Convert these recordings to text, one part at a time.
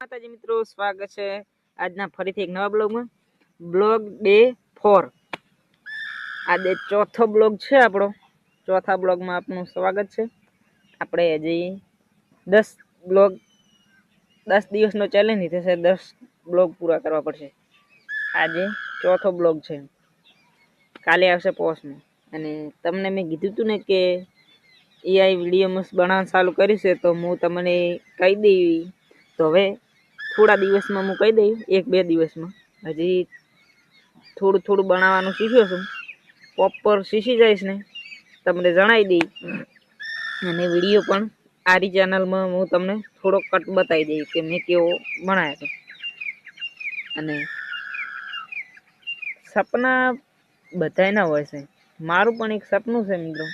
માતાજી મિત્રો, સ્વાગત છે આજના ફરીથી એક નવા બ્લોગમાં. Blog day 4. આજે ચોથો બ્લોગ છે આપણો. ચોથા બ્લોગમાં આપનું સ્વાગત છે. આપણે હજી 10 દિવસનો ચેલેન્જ થશે. 10 બ્લોગ પૂરા કરવા પડશે. આજે ચોથો બ્લોગ છે. કાલે આવશે પોસ્ટમાં. અને તમને મેં કીધું હતું ને કે એઆઈ વિડીયો મસ્ત બનાવવાનું ચાલુ કર્યું છે, તો હું તમને કહી દઈ. તો હવે થોડા દિવસમાં હું કહી દઈ, 1-2 દિવસમાં. હજી થોડું બનાવવાનું શીખ્યો છું. પ્રોપર શીખી જઈશ ને તમને જણાવી દઈ. અને વિડીયો પણ આરી ચેનલમાં હું તમને થોડો કટ બતાવી દઈ કે મેં કેવો બનાવ્યો છે. અને સપના બધાયના હોય છે. મારું પણ એક સપનું છે મિત્રો.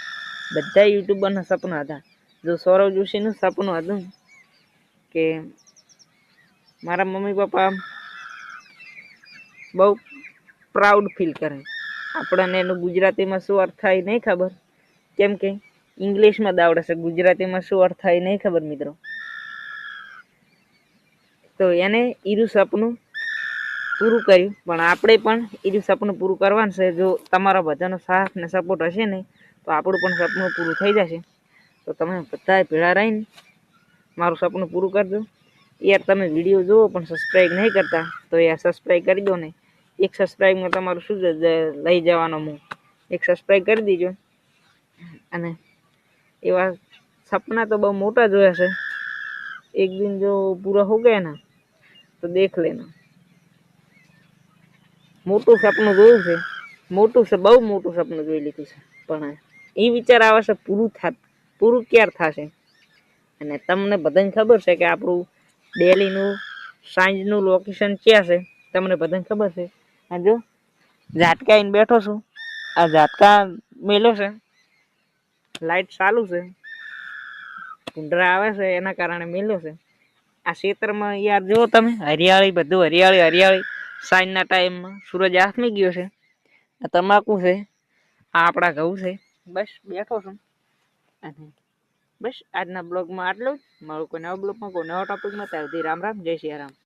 બધા યુટ્યુબરના સપના હતા. જો સૌરવ જોશીનું સપનું હતું કે મારા મમ્મી પપ્પા બહુ પ્રાઉડ ફીલ કરે. આપણને એનું ગુજરાતીમાં શું અર્થ થાય નહીં ખબર, કેમ કે ઇંગ્લિશમાં દાવડે છે. ગુજરાતીમાં શું અર્થ થાય નહીં ખબર મિત્રો. તો એને ઈરું સપનું પૂરું કર્યું. પણ આપણે પણ ઈરું સપનું પૂરું કરવાનું છે. જો તમારા બધાનો સાથ ને સપોર્ટ હશે ને તો આપણું પણ સપનું પૂરું થઈ જશે. તો તમે બધા ભેળા રહીને મારું સપનું પૂરું કરજો. યાર તમે વિડીયો જુઓ પણ સબસ્ક્રાઈબ નહીં કરતા, તો યાર સબસ્ક્રાઈબ કરી દો ને. એક સબસ્ક્રાઈબમાં તમારું શું લઈ જવાનો હું. એક સબસ્ક્રાઈબ કરી દીજો. અને એવા સપના તો બહુ મોટા જોયા છે. એક દિન જો પૂરા હો ગયા ના તો દેખ લેના. મોટું સપનું જોયું છે. મોટું છે, બહુ મોટું સપનું જોઈ લીધું છે. પણ એ વિચાર આવે છે પૂરું ક્યારે થશે. અને તમને બધાને ખબર છે કે આપણું ડેલીનું સાંજનું લોકેશન ક્યાં છે. તમને બધાને ખબર છે. આ જો ઝાટકા આવીને બેઠો છું. આ ઝાટકા મેલો છે. લાઈટ ચાલુ છે. કુંડરા આવે છે એના કારણે મેલો છે. આ ક્ષેત્રમાં યાર જુઓ તમે, હરિયાળી, બધું હરિયાળી. સાંજના ટાઈમમાં સૂરજ આથમી ગયો છે. આ તમાકુ છે. આ આપણા ઘઉં છે. બસ બેઠો છું. અને બસ આજના બ્લોગમાં આટલું જ. મારું કોઈ નવા બ્લોગમાં કોઈ નવા ટોપિકમાં ત્યાં સુધી રામ રામ, જય સિયા રામ.